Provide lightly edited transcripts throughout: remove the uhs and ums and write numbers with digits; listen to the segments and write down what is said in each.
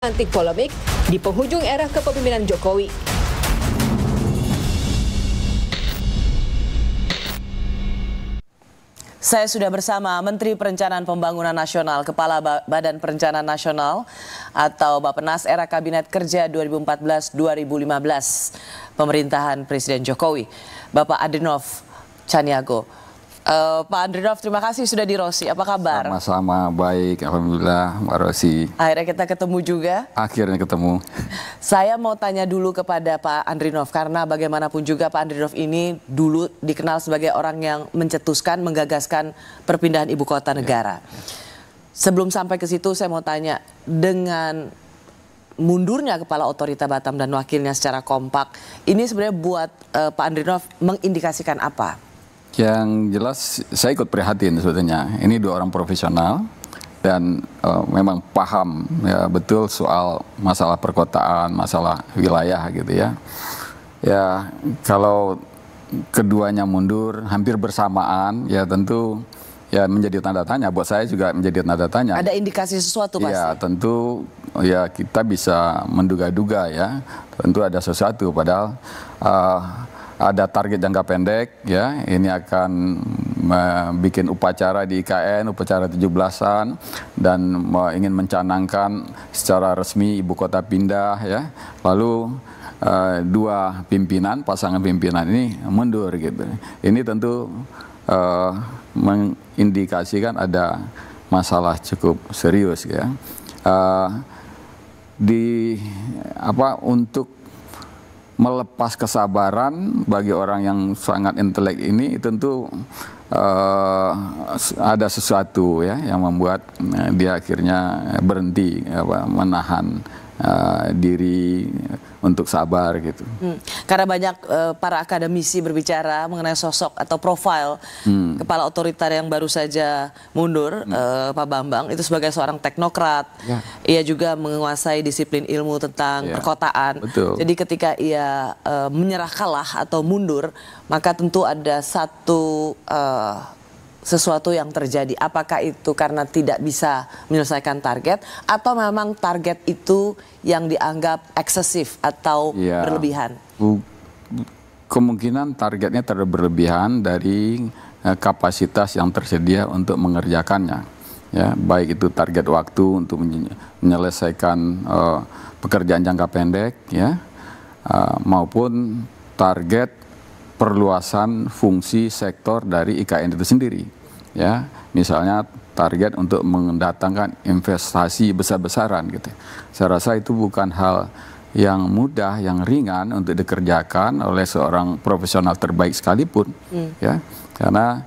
antik polemik di penghujung era kepemimpinan Jokowi. Saya sudah bersama Menteri Perencanaan Pembangunan Nasional, Kepala Badan Perencanaan Nasional atau Bappenas era Kabinet Kerja 2014-2015 pemerintahan Presiden Jokowi, Bapak Adrinov Caniago. Pak Adrinov, terima kasih sudah di Rosi. Apa kabar? Sama-sama baik, alhamdulillah, Mbak Rosi. Akhirnya kita ketemu juga. Akhirnya ketemu. Saya mau tanya dulu kepada Pak Adrinov, karena bagaimanapun juga Pak Adrinov ini dulu dikenal sebagai orang yang mencetuskan, menggagaskan perpindahan ibu kota negara. Sebelum sampai ke situ, saya mau tanya, dengan mundurnya Kepala Otorita Batam dan wakilnya secara kompak, ini sebenarnya buat Pak Adrinov mengindikasikan apa? Yang jelas saya ikut prihatin sebetulnya. Ini dua orang profesional dan memang paham ya, betul soal masalah perkotaan, masalah wilayah gitu ya. Ya kalau keduanya mundur hampir bersamaan ya tentu ya menjadi tanda tanya. Buat saya juga menjadi tanda tanya. Ada indikasi sesuatu pasti? Ya tentu ya kita bisa menduga-duga ya. Tentu ada sesuatu padahal ada target jangka pendek ya, ini akan bikin upacara di IKN, upacara 17-an dan ingin mencanangkan secara resmi ibu kota pindah ya. Lalu dua pimpinan, pasangan pimpinan ini mundur gitu. Ini tentu mengindikasikan ada masalah cukup serius ya. Untuk melepas kesabaran bagi orang yang sangat intelek ini tentu ada sesuatu ya yang membuat dia akhirnya berhenti menahan diri untuk sabar gitu. Karena banyak para akademisi berbicara mengenai sosok atau profil kepala otoriter yang baru saja mundur, Pak Bambang, itu sebagai seorang teknokrat. Ya. Ia juga menguasai disiplin ilmu tentang perkotaan. Betul. Jadi ketika ia menyerah kalah atau mundur, maka tentu ada sesuatu yang terjadi. Apakah itu karena tidak bisa menyelesaikan target atau memang target itu yang dianggap eksesif atau berlebihan? Kemungkinan targetnya terlalu berlebihan dari kapasitas yang tersedia untuk mengerjakannya. Ya, baik itu target waktu untuk menyelesaikan pekerjaan jangka pendek ya, maupun target perluasan fungsi sektor dari IKN itu sendiri. Ya, misalnya target untuk mendatangkan investasi besar-besaran gitu. Saya rasa itu bukan hal yang mudah, yang ringan untuk dikerjakan oleh seorang profesional terbaik sekalipun. Ya, karena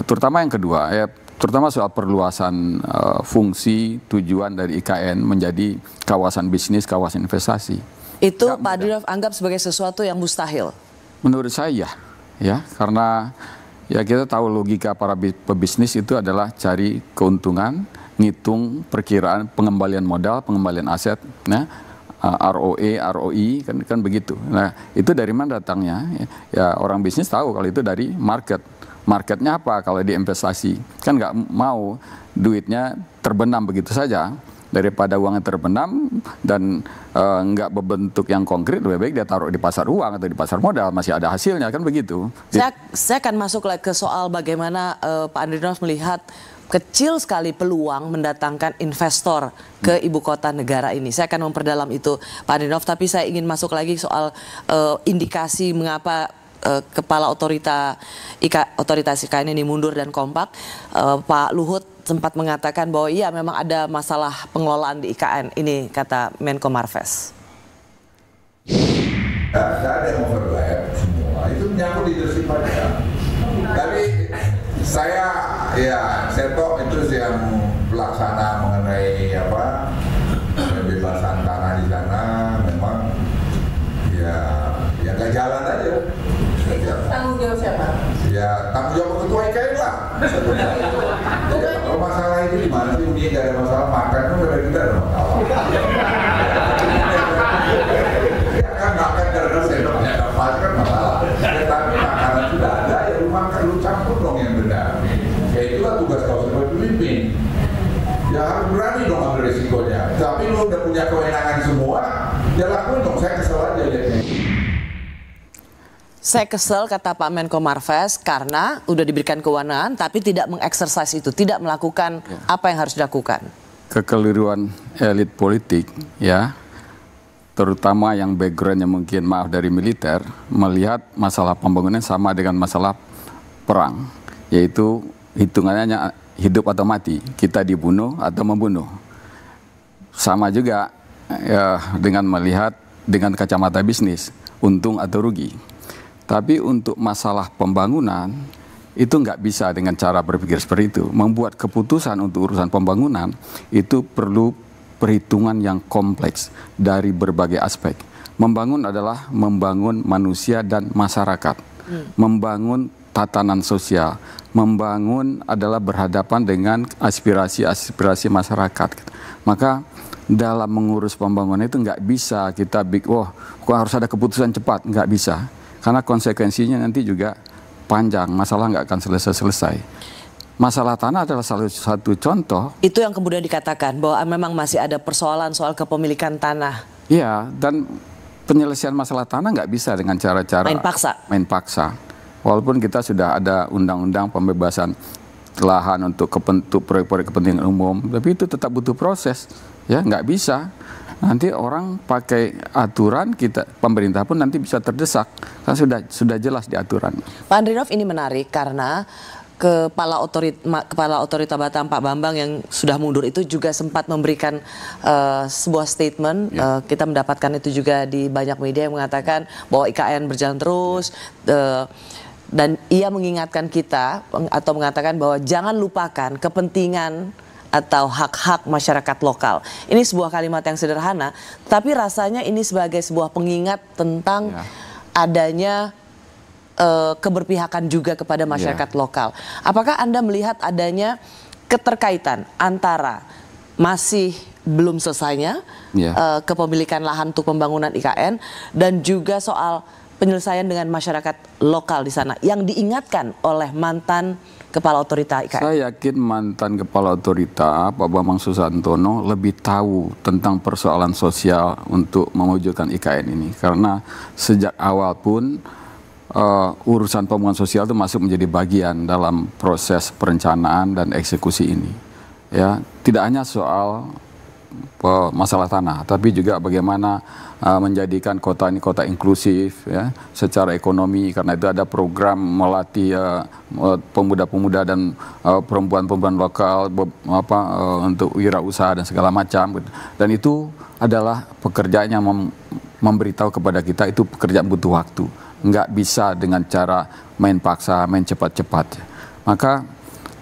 terutama yang kedua ya, terutama soal perluasan fungsi tujuan dari IKN menjadi kawasan bisnis, kawasan investasi. Itu Pak Adrinov anggap sebagai sesuatu yang mustahil? Menurut saya ya, karena ya kita tahu logika para pebisnis itu adalah cari keuntungan, ngitung perkiraan pengembalian modal, pengembalian aset, nah, ROE, ROI kan begitu. Nah itu dari mana datangnya? Ya orang bisnis tahu kalau itu dari market. Marketnya apa kalau di investasi? Kan nggak mau duitnya terbenam begitu saja. Daripada uangnya terbenam dan nggak berbentuk yang konkret, lebih baik dia taruh di pasar uang atau di pasar modal, masih ada hasilnya, kan begitu. Saya akan masuk lagi ke soal bagaimana Pak Adrinov melihat kecil sekali peluang mendatangkan investor ke ibu kota negara ini. Saya akan memperdalam itu Pak Adrinov, tapi saya ingin masuk lagi soal indikasi mengapa Kepala Otoritas IKN ini mundur dan kompak. Pak Luhut sempat mengatakan bahwa iya memang ada masalah pengelolaan di IKN ini, kata Menko Marves. Tidak ada yang overlap semua, itu menyangkut leadership aja. Tapi saya toh itu yang pelaksana mengenai pembebasan tanah di sana memang ya nggak jalan aja. Tanggung jawab siapa? Ya tanggung jawab ketua IKN lah. Ya, kalau masalah itu di mana sih? Udah nggak ada masalah, makan kan udah kita ada masalah. Ya kan makan karena sendoknya nggak pas kan masalah. Ya, tapi makanan sudah ada, ya lu makan, lu campur dong yang benar. Ya itulah tugas kau sebagai pemimpin. Ya harus berani dong ambil resikonya. Tapi lu udah punya kewenangan kewenangan semua, dia lakuin dong. Saya kesel aja lihatnya. Saya kesel, kata Pak Menko Marves, karena udah diberikan kewenangan tapi tidak mengeksersis itu, tidak melakukan apa yang harus dilakukan. Kekeliruan elit politik, ya, terutama yang backgroundnya mungkin maaf dari militer, melihat masalah pembangunan sama dengan masalah perang, yaitu hitungannya hidup atau mati, kita dibunuh atau membunuh. Sama juga ya, dengan melihat dengan kacamata bisnis, untung atau rugi. Tapi untuk masalah pembangunan, itu nggak bisa dengan cara berpikir seperti itu. Membuat keputusan untuk urusan pembangunan, itu perlu perhitungan yang kompleks dari berbagai aspek. Membangun adalah membangun manusia dan masyarakat. Membangun tatanan sosial. Membangun adalah berhadapan dengan aspirasi-aspirasi masyarakat. Maka dalam mengurus pembangunan itu nggak bisa kita kok harus ada keputusan cepat, nggak bisa. Karena konsekuensinya nanti juga panjang, masalah nggak akan selesai-selesai. Masalah tanah adalah salah satu contoh. Itu yang kemudian dikatakan bahwa memang masih ada persoalan soal kepemilikan tanah. Iya, dan penyelesaian masalah tanah nggak bisa dengan cara-cara main paksa. Walaupun kita sudah ada undang-undang pembebasan lahan untuk proyek-proyek kepentingan umum, tapi itu tetap butuh proses, ya nggak bisa. Nanti orang pakai aturan, pemerintah pun nanti bisa terdesak, kan sudah jelas di aturan. Pak Andrinov, ini menarik karena Kepala Otorita Batam Pak Bambang yang sudah mundur itu juga sempat memberikan sebuah statement. Kita mendapatkan itu juga di banyak media yang mengatakan bahwa IKN berjalan terus. Dan ia mengingatkan kita atau mengatakan bahwa jangan lupakan kepentingan atau hak-hak masyarakat lokal. Ini sebuah kalimat yang sederhana, tapi rasanya ini sebagai sebuah pengingat tentang adanya keberpihakan juga kepada masyarakat lokal. Apakah Anda melihat adanya keterkaitan antara masih belum selesainya kepemilikan lahan untuk pembangunan IKN dan juga soal penyelesaian dengan masyarakat lokal di sana yang diingatkan oleh mantan Kepala Otorita IKN? Saya yakin mantan Kepala Otorita Pak Bambang Susantono lebih tahu tentang persoalan sosial untuk mewujudkan IKN ini. Karena sejak awal pun urusan pembangunan sosial itu masuk menjadi bagian dalam proses perencanaan dan eksekusi ini. Ya, tidak hanya soal masalah tanah, tapi juga bagaimana menjadikan kota ini kota inklusif, ya, secara ekonomi. Karena itu ada program melatih pemuda-pemuda dan perempuan-perempuan lokal untuk wirausaha dan segala macam. Dan itu adalah pekerjaan yang memberitahu kepada kita itu pekerjaan butuh waktu. Nggak bisa dengan cara main paksa, main cepat-cepat. Maka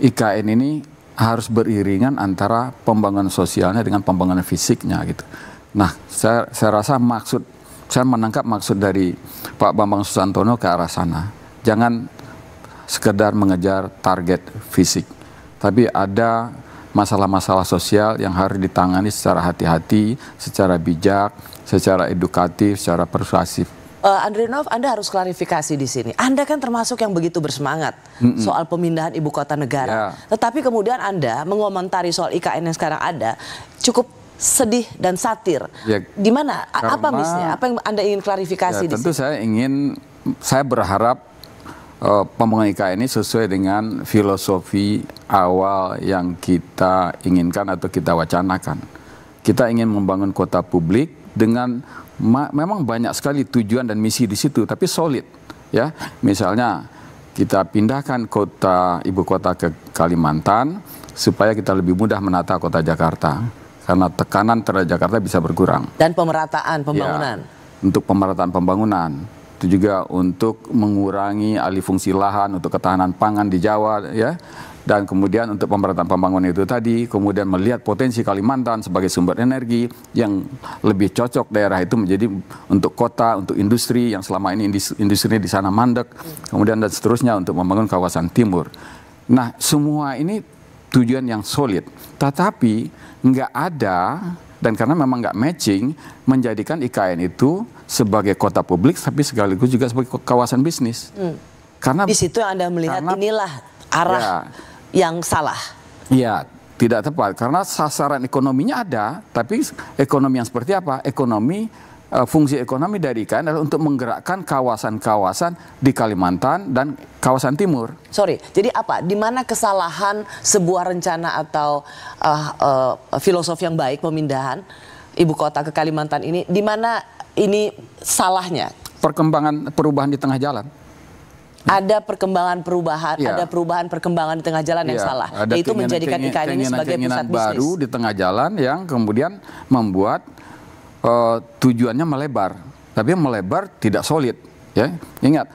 IKN ini harus beriringan antara pembangunan sosialnya dengan pembangunan fisiknya gitu. Nah, saya rasa saya menangkap maksud dari Pak Bambang Susantono ke arah sana. Jangan sekedar mengejar target fisik, tapi ada masalah-masalah sosial yang harus ditangani secara hati-hati, secara bijak, secara edukatif, secara persuasif. Andrinov, Anda harus klarifikasi di sini. Anda kan termasuk yang begitu bersemangat soal pemindahan ibu kota negara. Tetapi kemudian Anda mengomentari soal IKN yang sekarang ada cukup sedih dan satir. Di mana? Apa misnya? Apa yang Anda ingin klarifikasi di sini? Tentu saya berharap pembangunan IKN ini sesuai dengan filosofi awal yang kita inginkan atau kita wacanakan. Kita ingin membangun kota publik dengan memang banyak sekali tujuan dan misi di situ, tapi solid, ya. Misalnya kita pindahkan ibu kota ke Kalimantan supaya kita lebih mudah menata kota Jakarta, karena tekanan terhadap Jakarta bisa berkurang. Dan pemerataan pembangunan. Ya, untuk pemerataan pembangunan, itu juga untuk mengurangi alih fungsi lahan untuk ketahanan pangan di Jawa, ya. Dan kemudian untuk pemerataan pembangunan itu tadi, kemudian melihat potensi Kalimantan sebagai sumber energi yang lebih cocok daerah itu menjadi untuk kota, untuk industri yang selama ini industri di sana mandek, kemudian dan seterusnya untuk membangun kawasan timur. Nah, semua ini tujuan yang solid, tetapi nggak ada, dan karena memang nggak matching, menjadikan IKN itu sebagai kota publik, tapi sekaligus juga sebagai kawasan bisnis. Karena di situ yang Anda melihat inilah arah yang salah. Iya, tidak tepat karena sasaran ekonominya ada, tapi ekonomi yang seperti apa? Fungsi ekonomi dari IKN adalah untuk menggerakkan kawasan-kawasan di Kalimantan dan kawasan timur. Sorry, jadi apa? Di mana kesalahan sebuah rencana atau filosofi yang baik pemindahan ibu kota ke Kalimantan ini? Di mana ini salahnya? Perubahan di tengah jalan. Ada perubahan, Ya. Ada perkembangan di tengah jalan yang salah, Ada yaitu menjadikan IKN ini sebagai pusat baru bisnis di tengah jalan yang kemudian membuat tujuannya melebar, tapi melebar tidak solid. Ya, ingat,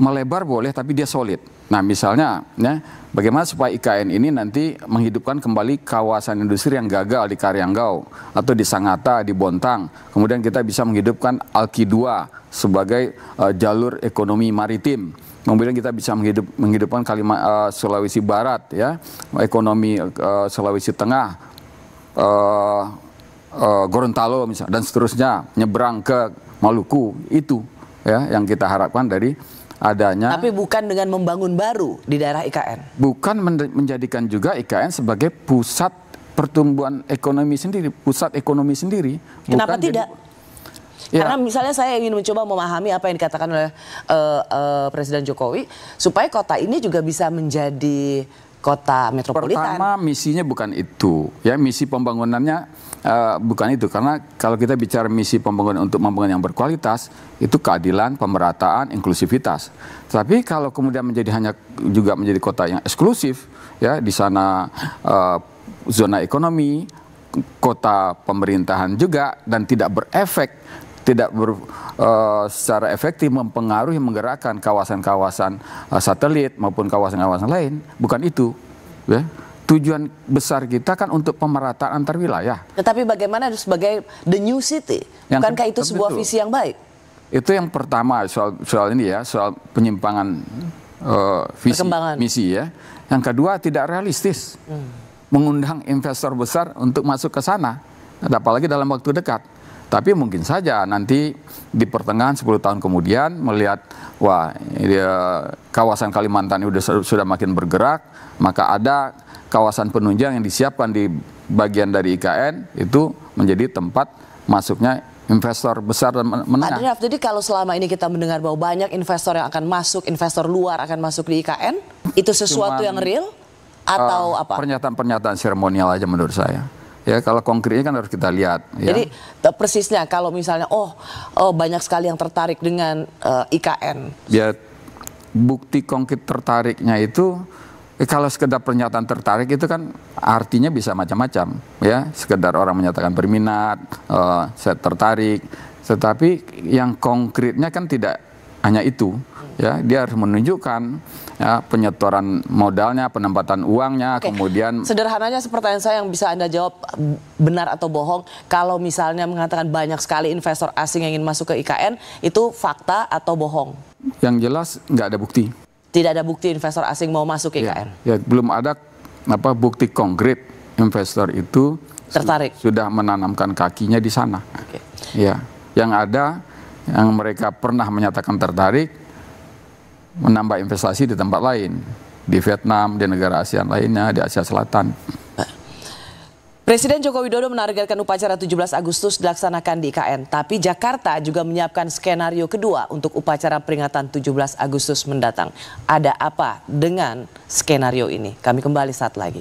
melebar boleh tapi dia solid. Nah, misalnya, ya, bagaimana supaya IKN ini nanti menghidupkan kembali kawasan industri yang gagal di Karyanggau atau di Sangatta, di Bontang. Kemudian kita bisa menghidupkan Alki 2 sebagai jalur ekonomi maritim. Kemudian kita bisa menghidupkan Sulawesi Barat, ya, ekonomi Sulawesi Tengah, Gorontalo misalnya, dan seterusnya, nyebrang ke Maluku. Itu ya yang kita harapkan dari adanya. Tapi bukan dengan membangun baru di daerah IKN. Bukan menjadikan juga IKN sebagai pusat pertumbuhan ekonomi sendiri, pusat ekonomi sendiri. Kenapa bukan tidak? Ya. Karena misalnya saya ingin mencoba memahami apa yang dikatakan oleh Presiden Jokowi, supaya kota ini juga bisa menjadi kota metropolitan. Pertama, misinya bukan itu, ya, misi pembangunannya bukan itu, karena kalau kita bicara misi pembangunan untuk membangun yang berkualitas, itu keadilan, pemerataan, inklusivitas. Tapi kalau kemudian juga menjadi kota yang eksklusif, ya, di sana zona ekonomi, kota pemerintahan juga, dan tidak berefek, secara efektif mempengaruhi, menggerakkan kawasan-kawasan satelit maupun kawasan-kawasan lain, bukan itu, ya. Tujuan besar kita kan untuk pemerataan antar wilayah. Tetapi bagaimana sebagai the new city? Bukankah itu sebuah visi yang baik? Itu yang pertama soal ini ya, soal penyimpangan visi misi ya. Yang kedua, tidak realistis mengundang investor besar untuk masuk ke sana, apalagi dalam waktu dekat. Tapi mungkin saja nanti di pertengahan 10 tahun kemudian melihat, wah, kawasan Kalimantan ini sudah makin bergerak, maka ada kawasan penunjang yang disiapkan di bagian dari IKN itu menjadi tempat masuknya investor besar dan menengah. Pak Adinaf, jadi kalau selama ini kita mendengar bahwa banyak investor yang akan masuk, investor luar akan masuk di IKN, itu sesuatu yang real atau apa? Pernyataan-pernyataan seremonial aja menurut saya. Ya, kalau konkretnya kan harus kita lihat. Ya. Jadi persisnya kalau misalnya banyak sekali yang tertarik dengan IKN. Ya, bukti konkret tertariknya itu kalau sekedar pernyataan tertarik itu kan artinya bisa macam-macam, ya. Sekedar orang menyatakan berminat, saya tertarik. Tetapi yang konkretnya kan tidak hanya itu, ya. Dia harus menunjukkan, ya, penyetoran modalnya, penempatan uangnya, kemudian. Sederhananya pertanyaan saya yang bisa Anda jawab benar atau bohong, kalau misalnya mengatakan banyak sekali investor asing yang ingin masuk ke IKN, itu fakta atau bohong? Yang jelas nggak ada bukti. Tidak ada bukti investor asing mau masuk ke IKN? Ya, belum ada bukti konkret investor itu tertarik, sudah menanamkan kakinya di sana. Okay. Ya, yang ada, yang mereka pernah menyatakan tertarik menambah investasi di tempat lain, di Vietnam, di negara ASEAN lainnya, di Asia Selatan. Presiden Joko Widodo menargetkan upacara 17 Agustus dilaksanakan di IKN, tapi Jakarta juga menyiapkan skenario kedua untuk upacara peringatan 17 Agustus mendatang. Ada apa dengan skenario ini? Kami kembali saat lagi.